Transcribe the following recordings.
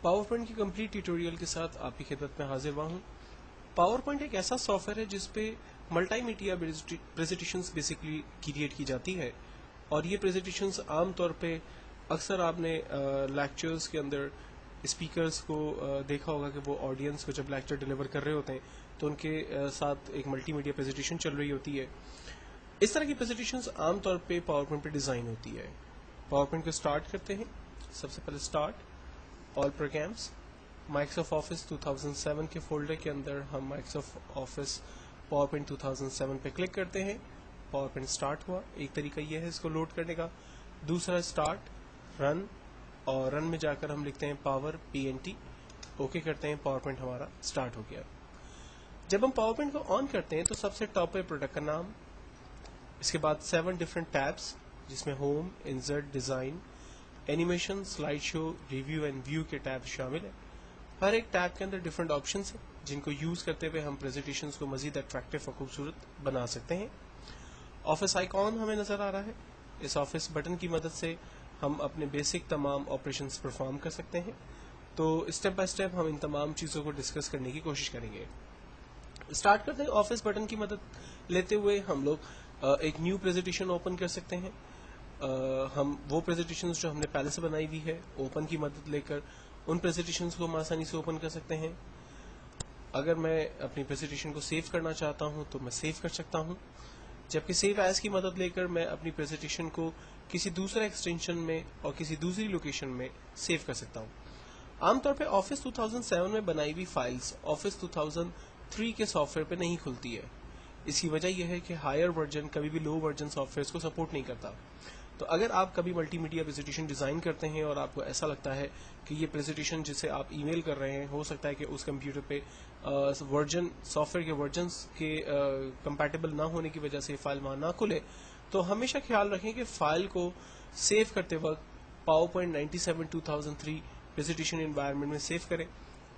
Power point की complete tutorial के साथ आपकी खिदमत में हाजिर हुआ हूँ। पावर पॉइंट एक ऐसा सॉफ्टवेयर है जिसपे मल्टीमीडिया प्रेजेंटेशंस बेसिकली क्रिएट की जाती है और ये प्रेजेंटेशंस आम तौर पे अक्सर आपने लेक्चर्स के अंदर स्पीकर्स को देखा होगा कि वो ऑडियंस को जब लेक्चर डिलीवर कर रहे होते हैं तो उनके साथ एक मल्टीमीडिया प्रेजेंटेशन चल रही होती है। इस तरह की प्रेजेंटेशंस आम तौर पे पावर पॉइंट पे डिजाइन होती है। पावर पॉइंट को स्टार्ट करते हैं। सबसे पहले start all programmes, Microsoft office 2007 के फोल्डर के अंदर हम माइक्रोसॉफ्ट ऑफिस पावर पॉइंट 2007 पे क्लिक करते हैं। पावर पॉइंट स्टार्ट हुआ। एक तरीका यह है इसको लोड करने का। दूसरा स्टार्ट रन, और रन में जाकर हम लिखते हैं पावर PNT, ओके करते हैं। पावर पॉइंट हमारा स्टार्ट हो गया। जब हम पावर पॉइंट को ऑन करते हैं तो सबसे टॉप पे प्रोडक्ट का नाम, इसके बाद 7 डिफरेंट टैब्स जिसमें home, insert, design, animation, slide show, review and view के टैब शामिल है। हर एक टैब के अंदर डिफरेंट ऑप्शंस हैं जिनको यूज करते हुए हम प्रेजेंटेशंस को मजीद अट्रैक्टिव और खूबसूरत बना सकते हैं। ऑफिस आइकॉन हमें नजर आ रहा है। इस ऑफिस बटन की मदद से हम अपने बेसिक तमाम ऑपरेशंस परफॉर्म कर सकते हैं। तो स्टेप बाय स्टेप हम इन तमाम चीजों को डिस्कस करने की कोशिश करेंगे। स्टार्ट करते हैं। ऑफिस बटन की मदद लेते हुए हम लोग एक न्यू प्रेजेंटेशन ओपन कर सकते हैं। हम वो प्रेजेंटेशंस जो हमने पहले से बनाई हुई है ओपन की मदद लेकर उन प्रेजेंटेशंस को हम आसानी से ओपन कर सकते हैं। अगर मैं अपनी प्रेजेंटेशन को सेव करना चाहता हूं तो मैं सेव कर सकता हूं, जबकि सेव एज की मदद लेकर मैं अपनी प्रेजेंटेशन को किसी दूसरे एक्सटेंशन में और किसी दूसरी लोकेशन में सेव कर सकता हूं। आमतौर पर ऑफिस 2007 में बनाई हुई फाइल्स ऑफिस 2003 के सॉफ्टवेयर पे नहीं खुलती है। इसकी वजह यह है कि हायर वर्जन कभी भी लो वर्जन सॉफ्टवेयर को सपोर्ट नहीं करता। तो अगर आप कभी मल्टीमीडिया प्रेजेंटेशन डिजाइन करते हैं और आपको ऐसा लगता है कि ये प्रेजेंटेशन जिसे आप ईमेल कर रहे हैं हो सकता है कि उस कंप्यूटर पे वर्जन सॉफ्टवेयर के वर्जन के कंपैटिबल ना होने की वजह से फाइल वहां ना खुले, तो हमेशा ख्याल रखें कि फाइल को सेव करते वक्त पावर पॉइंट 97 2003 प्रेजेंटेशन एनवायरनमेंट में सेव करें।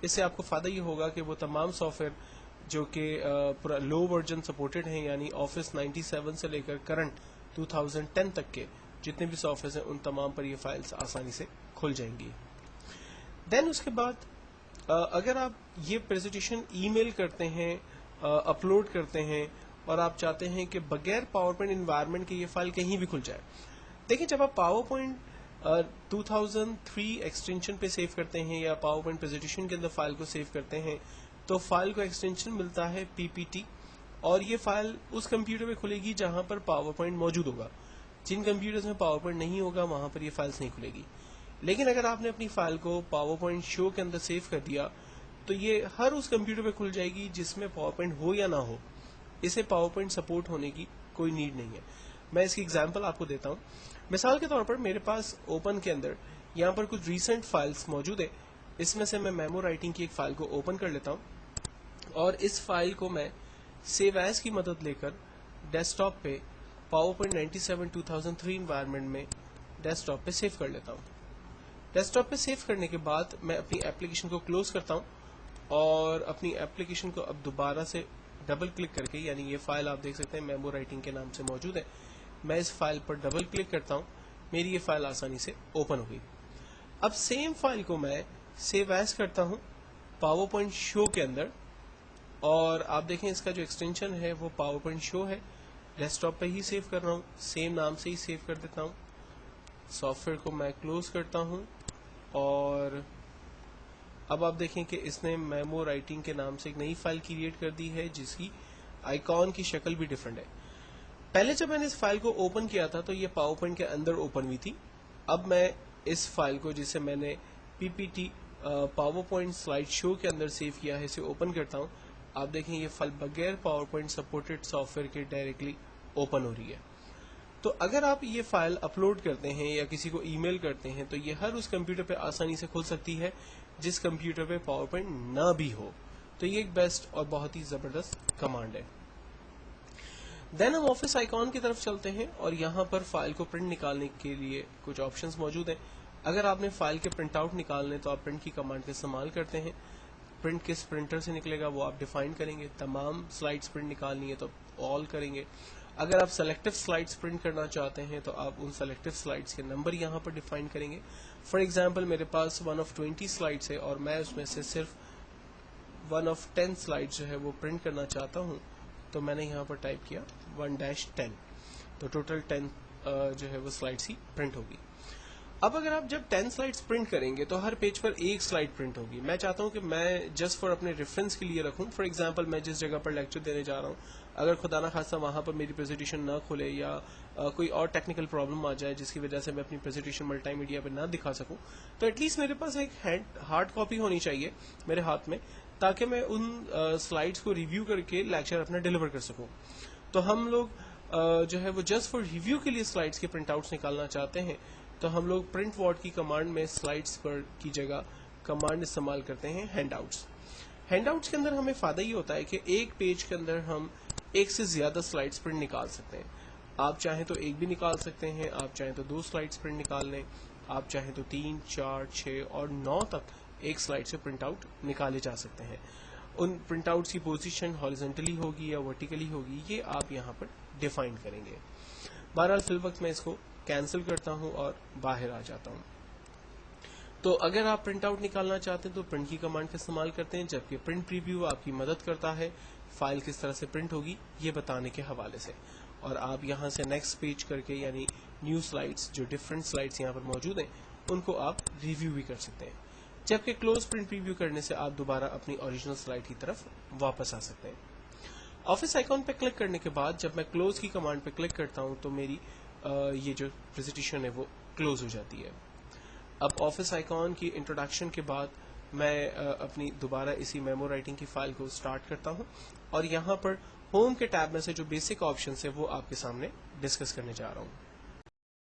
इससे आपको फायदा ये होगा कि वो तमाम सॉफ्टवेयर जो कि पूरा लो वर्जन सपोर्टेड हैं, यानी ऑफिस 97 से लेकर करंट 2010 तक के जितने भी सॉफ्टवेयर हैं उन तमाम पर ये फाइल्स आसानी से खुल जाएंगी। देन उसके बाद अगर आप ये प्रेजेंटेशन ईमेल करते हैं, अपलोड करते हैं और आप चाहते हैं कि बगैर पावर पॉइंट एनवायरनमेंट के ये फाइल कहीं भी खुल जाए। देखिए, जब आप पावर पॉइंट 2003 एक्सटेंशन पे सेव करते हैं या पावर पॉइंट प्रेजेंटेशन के अंदर फाइल को सेव करते हैं तो फाइल को एक्सटेंशन मिलता है PPT, और ये फाइल उस कंप्यूटर पे खुलेगी जहां पर पावर पॉइंट मौजूद होगा। जिन कंप्यूटर्स में पावर पॉइंट नहीं होगा वहां पर ये फाइल्स नहीं खुलेगी। लेकिन अगर आपने अपनी फाइल को पावर पॉइंट शो के अंदर सेव कर दिया तो ये हर उस कंप्यूटर पे खुल जाएगी जिसमें पावर पॉइंट हो या ना हो। इसे पावर पॉइंट सपोर्ट होने की कोई नीड नहीं है। मैं इसकी एग्जांपल आपको देता हूं। मिसाल के तौर पर मेरे पास ओपन के अंदर यहाँ पर कुछ रीसेंट फाइल्स मौजूद है। इसमें से मैं मेमो राइटिंग की एक फाइल को ओपन कर लेता हूं और इस फाइल को मैं सेव एज की मदद लेकर डेस्कटॉप पे पावर पॉइंट 97 2003 एनवायरनमेंट में डेस्कटॉप पे सेव कर लेता हूँ। डेस्कटॉप पे सेव करने के बाद मैं अपनी एप्लीकेशन को क्लोज करता हूँ और अपनी एप्लीकेशन को अब दोबारा से डबल क्लिक करके, यानी ये फाइल आप देख सकते हैं मेमो राइटिंग के नाम से मौजूद है, मैं इस फाइल पर डबल क्लिक करता हूँ। मेरी ये फाइल आसानी से ओपन हो गई। अब सेम फाइल को मैं सेव एज करता हूँ पावर पॉइंट शो के अंदर, और आप देखें इसका जो एक्सटेंशन है वो पावर पॉइंट शो है। डेस्कटॉप पे ही सेव कर रहा हूँ, सेम नाम से ही सेव कर देता हूँ। सॉफ्टवेयर को मैं क्लोज करता हूँ और अब आप देखें कि इसने मेमो राइटिंग के नाम से एक नई फाइल क्रिएट कर दी है जिसकी आइकॉन की शक्ल भी डिफरेंट है। पहले जब मैंने इस फाइल को ओपन किया था तो ये पावर पॉइंट के अंदर ओपन हुई थी। अब मैं इस फाइल को, जिसे मैंने PPT power point slide show के अंदर सेव किया है, इसे ओपन करता हूँ। आप देखें ये फाइल बगैर पावर पॉइंट सपोर्टेड सॉफ्टवेयर के डायरेक्टली ओपन हो रही है। तो अगर आप ये फाइल अपलोड करते हैं या किसी को ईमेल करते हैं तो ये हर उस कंप्यूटर पे आसानी से खुल सकती है जिस कंप्यूटर पे पावर पॉइंट ना भी हो। तो ये एक बेस्ट और बहुत ही जबरदस्त कमांड है। देन हम ऑफिस आइकॉन की तरफ चलते हैं और यहाँ पर फाइल को प्रिंट निकालने के लिए कुछ ऑप्शंस मौजूद हैं। अगर आपने फाइल के प्रिंट आउट निकालने तो आप प्रिंट की कमांड का इस्तेमाल करते हैं। प्रिंट किस प्रिंटर से निकलेगा वो आप डिफाइन करेंगे। तमाम स्लाइड्स प्रिंट निकालनी है तो ऑल करेंगे, اگر آپ سلیکٹو سلائڈس پرنٹ کرنا چاہتے ہیں تو آپ ان سلیکٹو سلائڈس کے نمبر یہاں پر ڈیفائن کریں گے. فار ایگزامپل میرے پاس 1 of 20 سلائڈس ہے اور میں اس میں سے صرف 1 of 10 سلائڈ جو ہے وہ پرنٹ کرنا چاہتا ہوں, تو میں نے یہاں پر ٹائپ کیا 1-10, تو ٹوٹل 10 جو ہے وہ سلائڈس ہی پرنٹ ہوگی. اب اگر آپ جب 10 سلائڈس پرنٹ کریں گے تو ہر پیج پر ایک سلائڈ پرنٹ ہوگی. میں چاہتا ہوں کہ میں جسٹ فار اپنے ریفرنس کے لیے رکھوں. فار ایگزامپل میں جس جگہ پر لیکچر دینے جا رہا ہوں, اگر خدا نہ خاصہ وہاں پر میری پریزنٹیشن نہ کھلے یا کوئی اور ٹیکنیکل پرابلم آ جائے جس کی وجہ سے میں اپنی پریزنٹیشن ملٹی میڈیا پہ نہ دکھا سکوں, تو ایٹ لیسٹ میرے پاس ایک ہارڈ کاپی ہونی چاہیے میرے ہاتھ میں, تاکہ میں ان سلائڈس کو ریویو کر کے لیکچر اپنا ڈیلیور کر سکوں. تو ہم لوگ جو ہے وہ جسٹ فار ریویو کے لیے سلائڈس کے پرنٹ آؤٹس نکالنا چاہتے ہیں, تو ہم لوگ پرنٹ وارڈ کی کمانڈ میں سلائڈس پر کی جگہ کمانڈ استعمال کرتے ہیں ہینڈ آؤٹس. ہینڈ آؤٹس کے اندر ہمیں فائدہ یہ ہوتا ہے کہ ایک پیج کے اندر ہم ایک سے زیادہ سلائڈس پرنٹ نکال سکتے ہیں. آپ چاہیں تو ایک بھی نکال سکتے ہیں, آپ چاہیں تو 2 سلائڈس پرنٹ نکال لیں, آپ چاہیں تو 3, 4, 6 اور 9 تک ایک سلائڈ سے پرنٹ آؤٹ نکالے جا سکتے ہیں. ان پرنٹ آؤٹس کی پوزیشن ہاریزونٹلی ہوگی یا ورٹیکلی ہوگی, یہ آپ یہاں پر ڈیفائن کریں گے. بہرحال فی الوقت میں اس کو کینسل کرتا ہوں اور باہر آ جاتا ہوں. تو اگر آپ پرنٹ آؤٹ نکالنا چاہتے ہیں تو پرنٹ کی کمانڈ کا استعمال کرتے ہیں, جبکہ پرنٹ پریویو آپ کی مدد کرتا ہے فائل کس طرح سے پرنٹ ہوگی یہ بتانے کے حوالے سے. اور آپ یہاں سے نیکسٹ پیج کر کے یعنی نیو سلائڈس, جو ڈفرنٹ سلائڈس یہاں پر موجود ہیں, ان کو آپ ریویو بھی کر سکتے ہیں. جبکہ کلوز پرنٹ پریویو کرنے سے آپ دوبارہ اپنی اوریجنل سلائڈ کی طرف واپس آ سکتے ہیں. آفس آئیکن پہ کلک کرنے کے بعد جب میں کلوز کی کمانڈ پہ کلک کرتا ہوں تو میری یہ جو پریزنٹیشن ہے وہ کلوز ہو جاتی ہے. اب آفس آئیکن کی انٹروڈکشن کے بعد میں اپنی دوبارہ اسی میمو رائٹنگ کی فائل کو سٹارٹ کرتا ہوں, اور یہاں پر ہوم کے ٹیب میں سے جو بیسک آپشنز ہیں وہ آپ کے سامنے ڈسکس کرنے جا رہا ہوں.